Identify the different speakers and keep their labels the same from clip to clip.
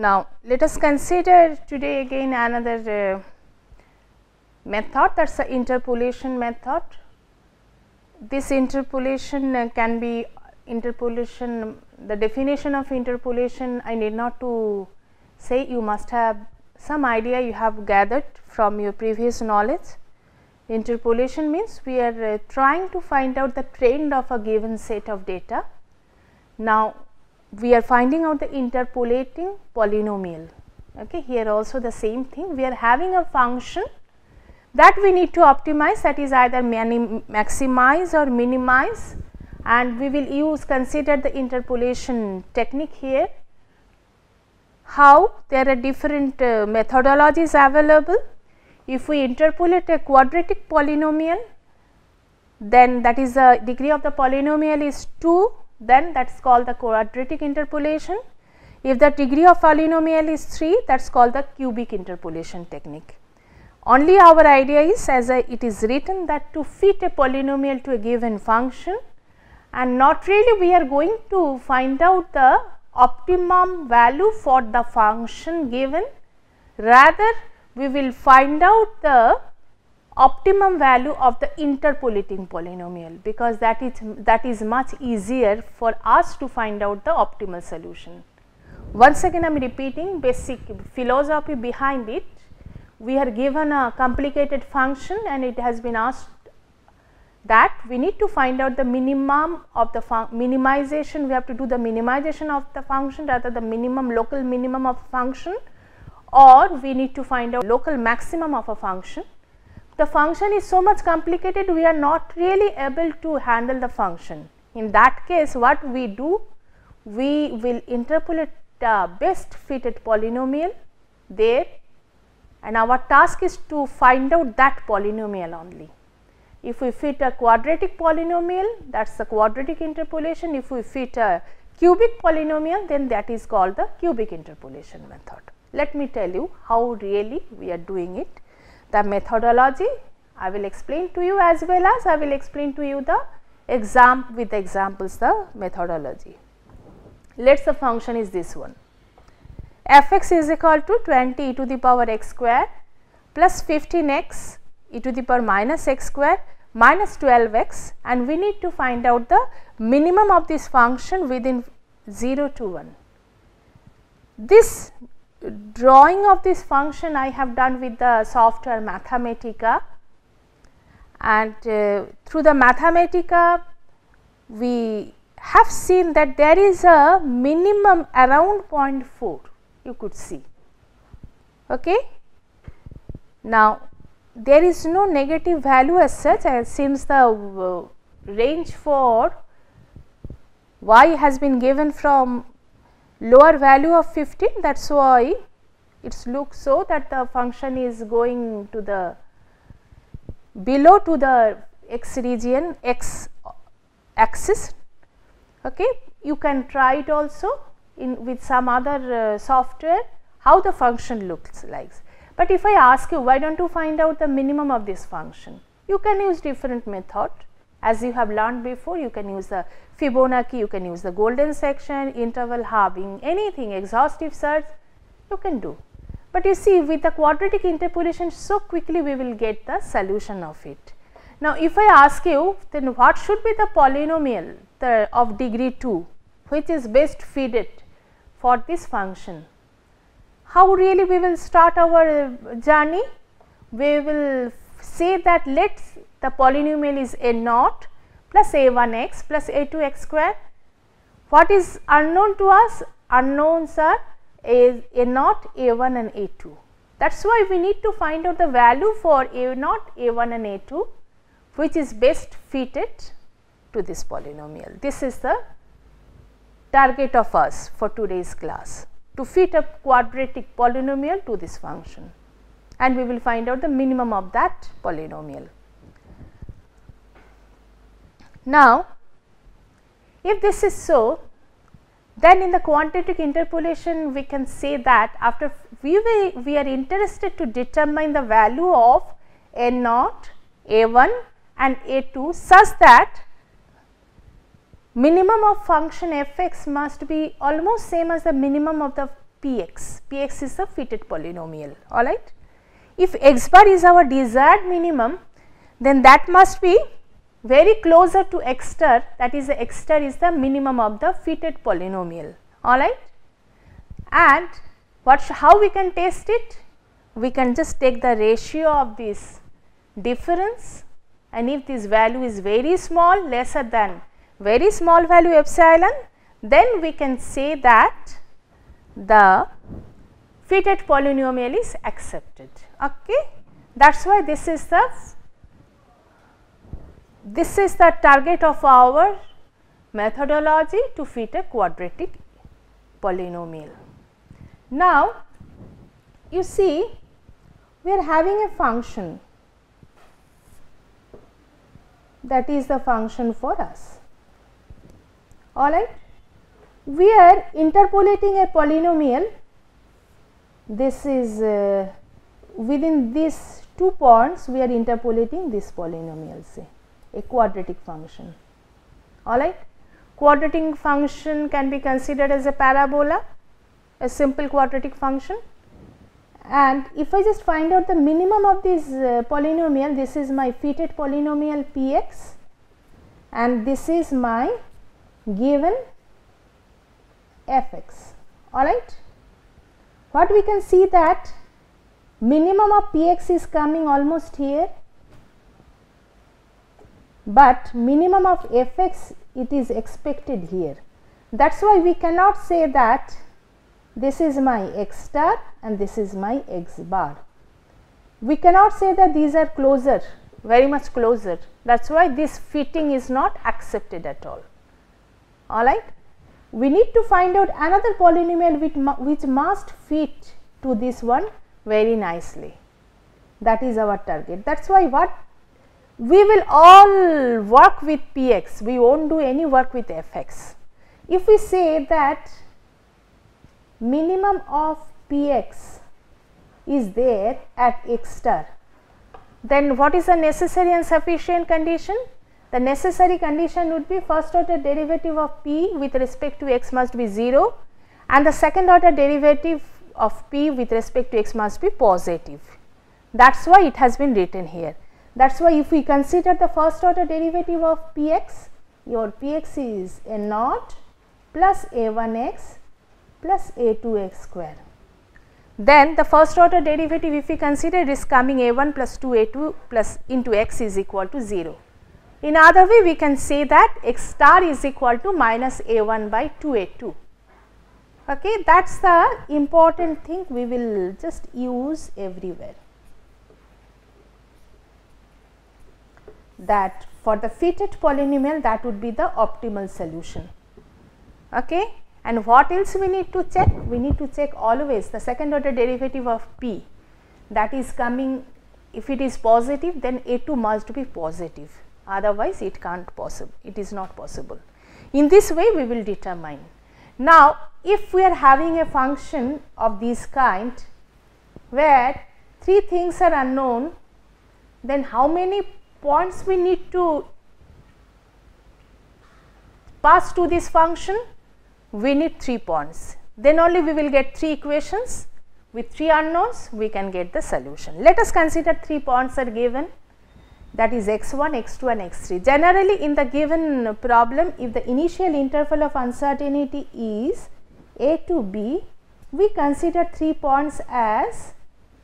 Speaker 1: Now, let us consider today again another method, that is the interpolation method. This interpolation can be interpolation, the definition of interpolation I need not to say, you must have some idea you have gathered from your previous knowledge. Interpolation means we are trying to find out the trend of a given set of data. Now, we are finding out the interpolating polynomial. Okay. Here also the same thing, we are having a function that we need to optimize, that is either maximize or minimize, and we will consider the interpolation technique here. How there are different methodologies available. If we interpolate a quadratic polynomial, then that is the degree of the polynomial is 2, then that is called the quadratic interpolation. If the degree of polynomial is 3, that is called the cubic interpolation technique. Only our idea is, as it is written, that to fit a polynomial to a given function, and not really we are going to find out the optimum value for the function given, rather we will find out the optimum value of the interpolating polynomial, because that is much easier for us to find out the optimal solution. Once again I am repeating basic philosophy behind it. We are given a complicated function and it has been asked that we need to find out the minimum of the minimization, we have to do the minimization of the function, rather the minimum, local minimum of function, or we need to find out local maximum of a function. The function is so much complicated, we are not really able to handle the function. In that case, what we do, we will interpolate the best fitted polynomial there, and our task is to find out that polynomial only. If we fit a quadratic polynomial, that is the quadratic interpolation. If we fit a cubic polynomial, then that is called the cubic interpolation method. Let me tell you how really we are doing it. The methodology I will explain to you, as well as I will explain to you the with the examples the methodology. Let us the function is this one. Fx is equal to 20 e to the power x square plus 15x e to the power minus x square minus 12x, and we need to find out the minimum of this function within 0 to 1. This drawing of this function I have done with the software Mathematica, and through the Mathematica we have seen that there is a minimum around 0.4, you could see. Okay. Now, there is no negative value as such, as since the range for y has been given from lower value of 15, that is why it looks so that the function is going to the below to the x region, x axis. Okay. You can try it also in with some other software how the function looks like. But if I ask you, why do not you find out the minimum of this function? You can use different method, as you have learned before. You can use the Fibonacci, you can use the golden section, interval halving, anything, exhaustive search you can do. But you see, with the quadratic interpolation, so quickly we will get the solution of it. Now, if I ask you, then what should be the polynomial of degree 2 which is best fitted for this function? How really we will start our journey? We will say that let the polynomial is a0 plus a1x plus a2x square. What is unknown to us? Unknowns are a0, a1 and a2. That is why we need to find out the value for a0, a1 and a2 which is best fitted to this polynomial. This is the target of us for today's class, to fit a quadratic polynomial to this function, and we will find out the minimum of that polynomial. Now, if this is so, then in the quadratic interpolation we can say that after we are interested to determine the value of a0, a1 and a2 such that minimum of function f(x) must be almost same as the minimum of the Px. Px is the fitted polynomial, alright. If x bar is our desired minimum, then that must be very closer to x star, that is the x star is the minimum of the fitted polynomial, alright. And how we can test it? We can just take the ratio of this difference, and if this value is very small, lesser than very small value epsilon, then we can say that the fitted polynomial is accepted. Okay. That is why this is the target of our methodology to fit a quadratic polynomial. Now, you see, we are having a function, that is the function for us, alright. We are interpolating a polynomial, this is within these 2 points we are interpolating this polynomial, say a quadratic function, alright. Quadratic function can be considered as a parabola, a simple quadratic function, and if I just find out the minimum of this polynomial, this is my fitted polynomial Px and this is my given Fx, alright. What we can see that minimum of Px is coming almost here, but minimum of Fx it is expected here. That is why we cannot say that this is my x star and this is my x bar. We cannot say that these are closer, very much closer. That is why this fitting is not accepted at all, alright. We need to find out another polynomial which must fit to this one very nicely. That is our target. That is why what we will all work with Px, we will not do any work with Fx. If we say that minimum of Px is there at x star, then what is the necessary and sufficient condition? The necessary condition would be first order derivative of p with respect to x must be 0 and the second order derivative of p with respect to x must be positive. That is why it has been written here. That is why if we consider the first order derivative of Px, your Px is a naught plus a1x plus a2x square. Then the first order derivative if we consider is coming a1 plus 2a2 plus into x is equal to 0. In other way we can say that x star is equal to minus a1 by 2a2. Okay, that is the important thing we will just use everywhere. That for the fitted polynomial that would be the optimal solution. Okay. And what else we need to check? We need to check always the second order derivative of p, that is coming, if it is positive then a2 must be positive, otherwise it can't possible, it is not possible. In this way we will determine. Now if we are having a function of this kind where 3 things are unknown, then how many points we need to pass to this function? We need 3 points, then only we will get 3 equations. With 3 unknowns we can get the solution. Let us consider 3 points are given, that is x1, x2 and x3. Generally in the given problem, if the initial interval of uncertainty is a to b, we consider 3 points as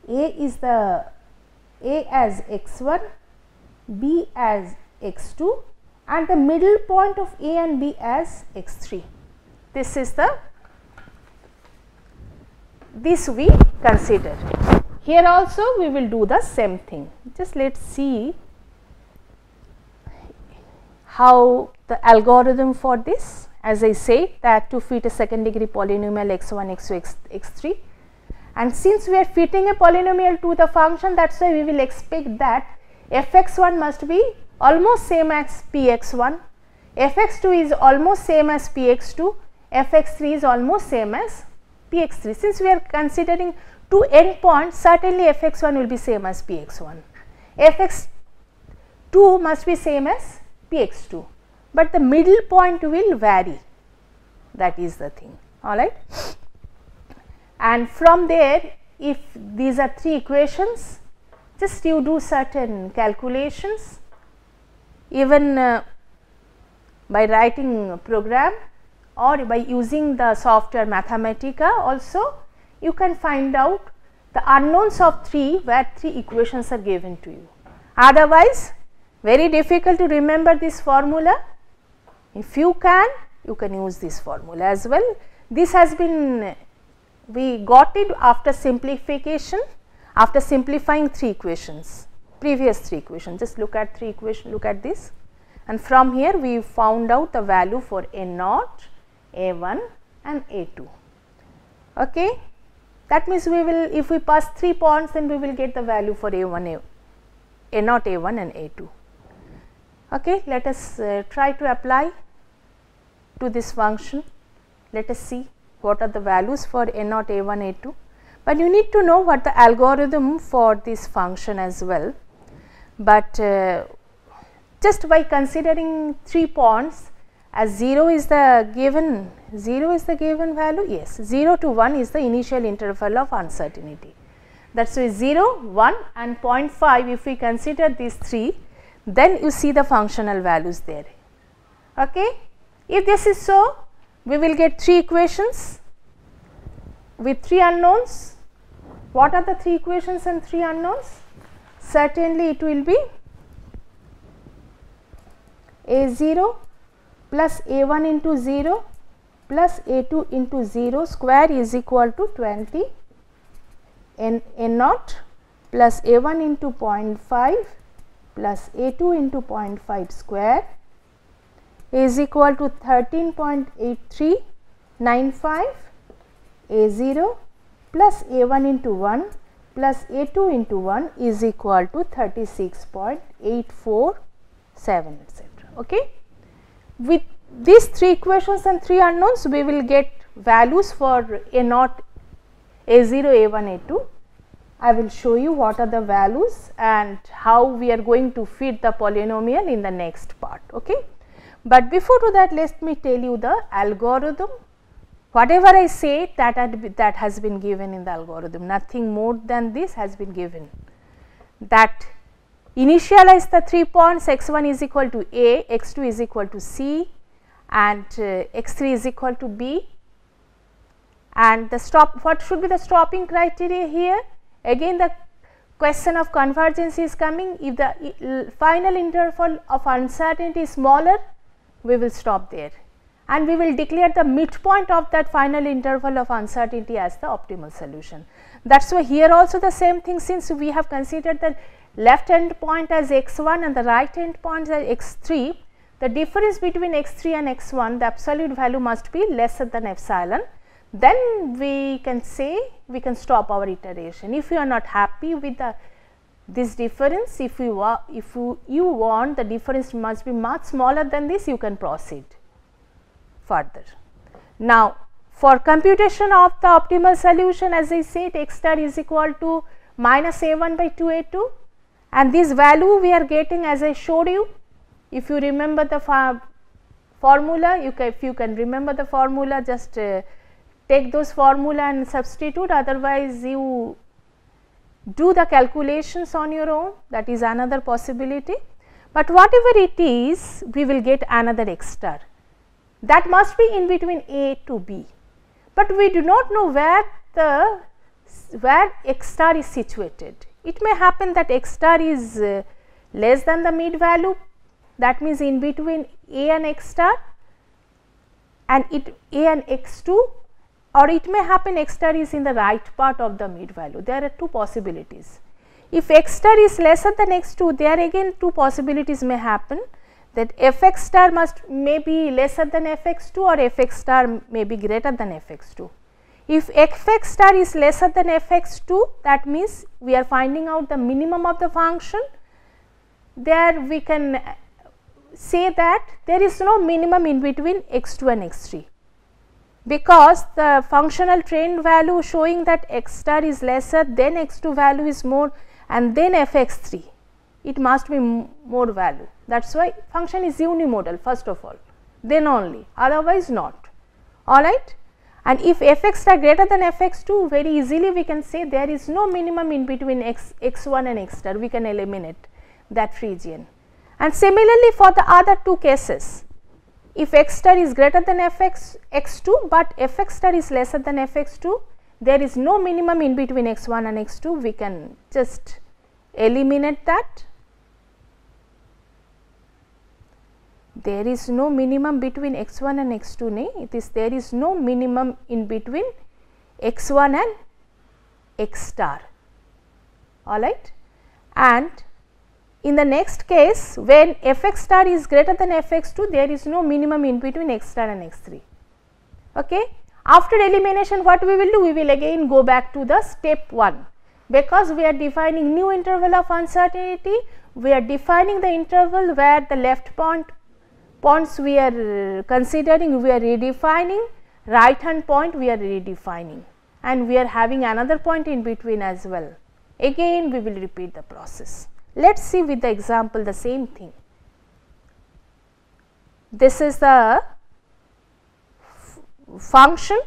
Speaker 1: a as x1, b as x2 and the middle point of a and b as x3. This is this we consider. Here also we will do the same thing. Just let us see how the algorithm for this. As I said that to fit a second degree polynomial x1, x2, x3, and since we are fitting a polynomial to the function, that is why we will expect that fx1 must be almost same as px1, fx2 is almost same as px2, fx3 is almost same as px3. Since we are considering 2 endpoints, certainly fx1 will be same as px1, fx2 must be same as px2, but the middle point will vary, that is the thing, alright. and from there if these are 3 equations, just you do certain calculations, even by writing a program or by using the software Mathematica also, you can find out the unknowns of 3 where 3 equations are given to you. Otherwise, very difficult to remember this formula. If you can use this formula as well. This has been, we got it after simplification, after simplifying 3 equations, previous 3 equations. Just look at 3 equations, look at this, and from here we found out the value for A0, A1 and A2. Okay. That means we will, if we pass 3 points, then we will get the value for A0, A1 and A2. Okay. Let us try to apply to this function. Let us see what are the values for A0, A1, A2, but you need to know what the algorithm for this function as well. But just by considering 3 points, as 0 is the given value, yes, 0 to 1 is the initial interval of uncertainty. That is 0, 1 and 0.5. If we consider these 3, then you see the functional values there. Okay. If this is so, we will get 3 equations with 3 unknowns. What are the 3 equations and 3 unknowns? Certainly it will be A0 plus A1 into 0 plus A2 into 0 square is equal to 20, and A0 plus A1 into 0.5 plus A2 into 0.5 square is equal to 13.8395. A0 plus A1 into 1 plus A2 into 1 is equal to 36.847, etc. Okay. With these 3 equations and 3 unknowns, we will get values for A0, A0, A1, A2. I will show you what are the values and how we are going to fit the polynomial in the next part. Okay. But before to that, let me tell you the algorithm. Whatever I say that has been given in the algorithm, nothing more than this has been given. That initialize the 3 points, x1 is equal to A, x2 is equal to C and x3 is equal to B, and the what should be the stopping criteria here? Again the question of convergence is coming. If the final interval of uncertainty is smaller, we will stop there and we will declare the midpoint of that final interval of uncertainty as the optimal solution. That is why here also the same thing, since we have considered the left end point as x1 and the right end point as x3, the difference between x3 and x1, the absolute value must be lesser than epsilon. Then we can say we can stop our iteration. If you are not happy with this difference, if you want the difference must be much smaller than this, you can proceed further. Now, for computation of the optimal solution, as I said, x star is equal to minus a1 by 2a2, and this value we are getting as I showed you. If you remember the formula, if you can remember the formula, just take those formula and substitute, otherwise you do the calculations on your own, that is another possibility. But whatever it is, we will get another x star, that must be in between A to B, but we do not know where x star is situated. It may happen that x star is less than the mid value, that means in between A and x star and A and x2, or it may happen x star is in the right part of the mid value. There are two possibilities. If x star is lesser than x2, there again two possibilities may happen, that fx star may be lesser than fx2 or fx star may be greater than fx2. If fx star is lesser than fx2, that means we are finding out the minimum of the function. There we can say that there is no minimum in between x2 and x3, because the functional trend value showing that x star is lesser, then x2 value is more, and then fx3, it must be more value. That is why function is unimodal first of all, then only, otherwise not. Alright. And if fx star greater than fx2, very easily we can say there is no minimum in between x1 and x star, we can eliminate that region. And similarly for the other two cases, if x star is greater than x2 but fx star is lesser than fx2, there is no minimum in between x1 and x2, we can just eliminate that. There is no minimum between x1 and x2, there is no minimum in between x1 and x star, alright. And in the next case, when fx star is greater than fx2, there is no minimum in between x star and x3. Okay. After elimination, what we will do? We will again go back to the step 1, because we are defining new interval of uncertainty. We are defining the interval where the left points we are considering, we are redefining, right hand point we are redefining, and we are having another point in between as well. Again we will repeat the process. Let us see with the example the same thing. This is the function,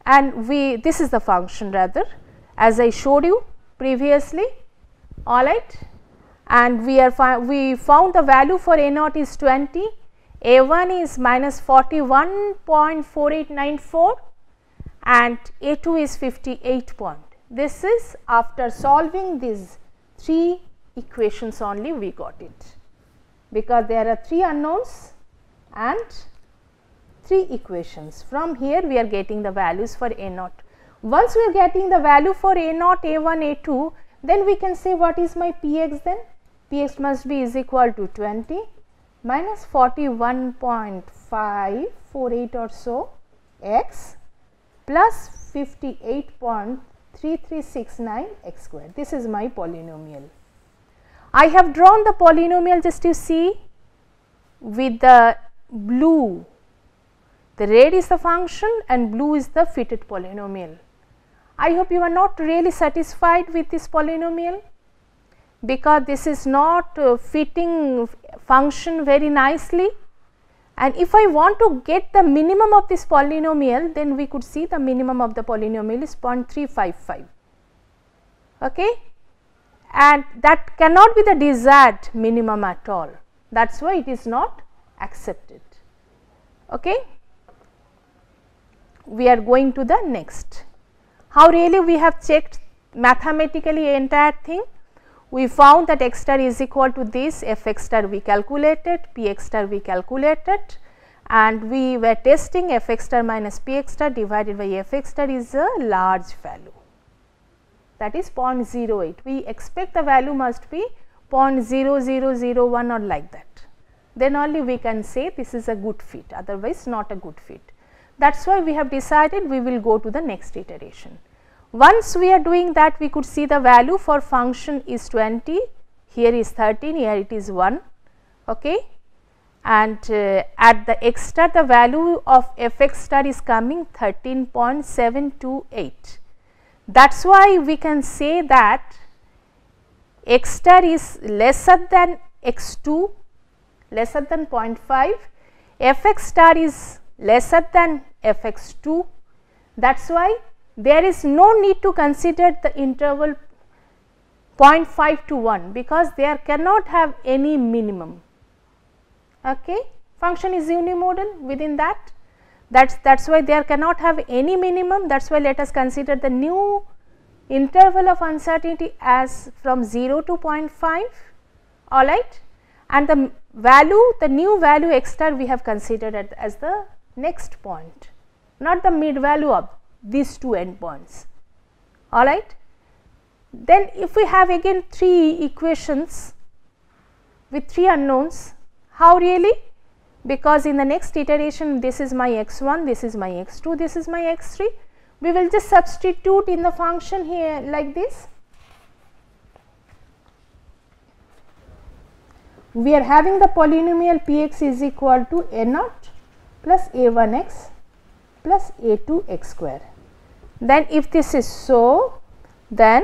Speaker 1: and this is the function rather, as I showed you previously, alright. And we found the value for a0 is 20, a1 is minus 41.4894 and a2 is 58 point. This is after solving these 3 equations only we got it, because there are 3 unknowns and 3 equations. From here we are getting the values for a0. Once we are getting the value for a0, a1, a2, then we can say what is my px then? Px must be is equal to 20 minus 41.548 or so x plus 58.3369 x square. This is my polynomial. I have drawn the polynomial, just you see, with the blue. The red is the function and blue is the fitted polynomial. I hope you are not really satisfied with this polynomial, because this is not fitting function very nicely, and if I want to get the minimum of this polynomial, then we could see the minimum of the polynomial is 0.355, okay, and that cannot be the desired minimum at all. That is why it is not accepted. Okay. We are going to the next. How really we have checked mathematically entire thing? We found that x star is equal to this, fx star we calculated, px star we calculated, and we were testing fx star minus px star divided by fx star is a large value, that is 0.08. We expect the value must be 0.0001 or like that, then only we can say this is a good fit, otherwise not a good fit. That is why we have decided we will go to the next iteration. Once we are doing that, we could see the value for function is 20, here is 13, here it is 1, okay, and at the x star the value of fx star is coming 13.728. That is why we can say that x star is lesser than x2, lesser than 0.5, fx star is lesser than fx2. That is why there is no need to consider the interval 0.5 to 1, because there cannot have any minimum. Okay. Function is unimodal within that. That's why there cannot have any minimum. That's why let us consider the new interval of uncertainty as from 0 to 0.5, all right, and the value, the new value x star we have considered as the next point, not the mid value of these two endpoints, all right. Then if we have again 3 equations with 3 unknowns, how really? Because in the next iteration this is my x1, this is my x2, this is my x3, we will just substitute in the function here like this. We are having the polynomial px is equal to a0 plus a1x plus a2x square. Then if this is so, then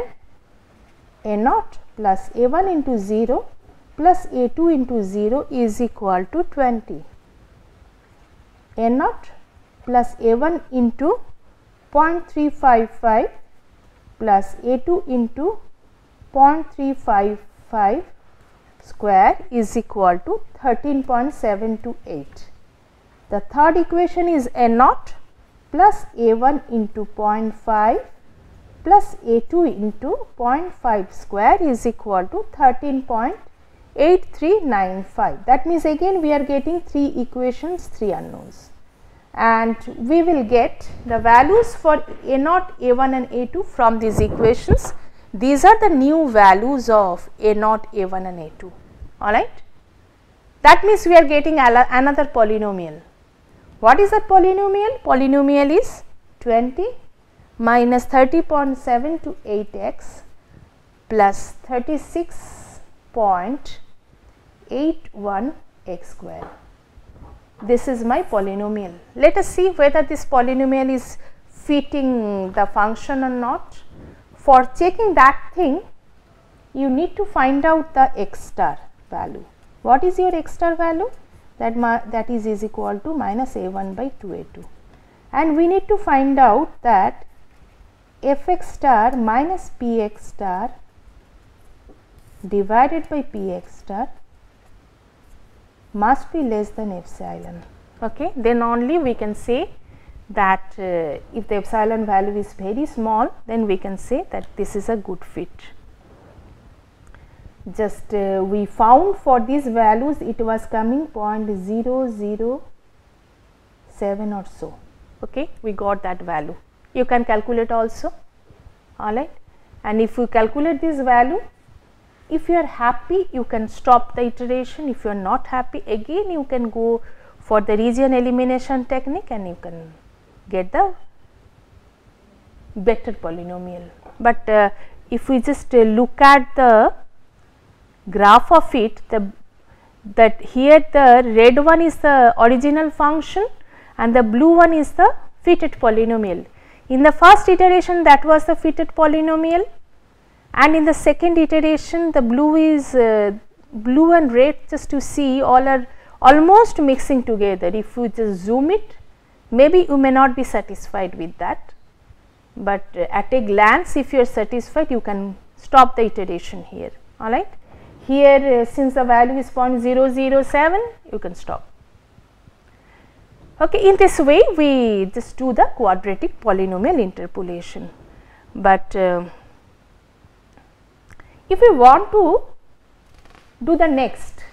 Speaker 1: a0 plus a1 into 0 plus a2 into 0 is equal to 20. a0 plus A1 into 0.355 plus A2 into 0.355 square is equal to 13.728. The third equation is A naught plus A1 into 0.5 plus A2 into 0.5 square is equal to 13.8395. That means again we are getting 3 equations, 3 unknowns, and we will get the values for A naught, A1 and A2 from these equations. These are the new values of A naught, A1 and A2, alright. That means we are getting another polynomial. What is that polynomial? Polynomial is 20 minus 30.728x plus 36.81 x square. This is my polynomial. Let us see whether this polynomial is fitting the function or not. For checking that thing, you need to find out the x star value. What is your x star value? That is equal to minus A1 by 2A2, and we need to find out that Fx star minus Px star divided by Px star must be less than epsilon. Okay, then only we can say that if the epsilon value is very small, then we can say that this is a good fit. Just we found for these values it was coming 0.007 or so. Okay, we got that value. You can calculate also, alright. And if you calculate this value, if you are happy, you can stop the iteration. If you are not happy, again you can go for the region elimination technique and you can get the better polynomial. But if we just look at the graph of it, that here the red one is the original function and the blue one is the fitted polynomial. In the first iteration that was the fitted polynomial, and in the second iteration the blue is blue and red, just to see, all are almost mixing together. If you just zoom it, maybe you may not be satisfied with that, but at a glance if you are satisfied, you can stop the iteration here, alright. Here since the value is 0.007, you can stop. Okay, in this way we just do the quadratic polynomial interpolation. But if we want to do the next,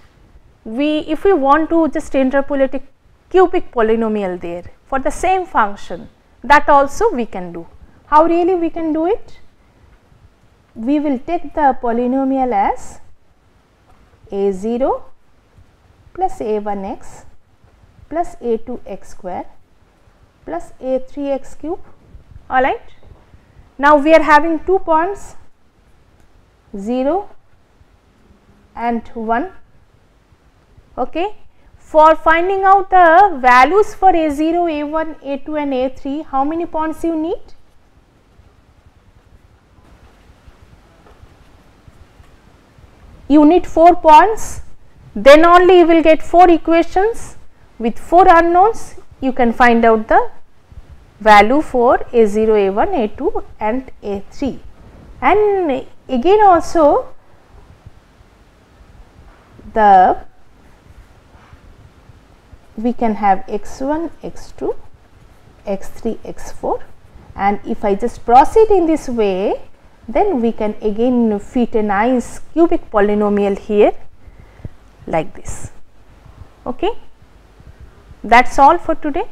Speaker 1: if we want to just interpolate a cubic polynomial there for the same function, that also we can do. How really we can do it? We will take the polynomial as A0 plus A1x plus A2x square plus A3x cube, alright. Now we are having 2 points 0 and 1. Okay. For finding out the values for A0, A1, A2 and A3, how many points you need? You need 4 points, then only you will get 4 equations. With 4 unknowns, you can find out the value for A0, A1, A2 and A3. And again also we can have x1, x2, x3, x4, and if I just proceed in this way, then we can again fit a nice cubic polynomial here like this. Okay, that's all for today.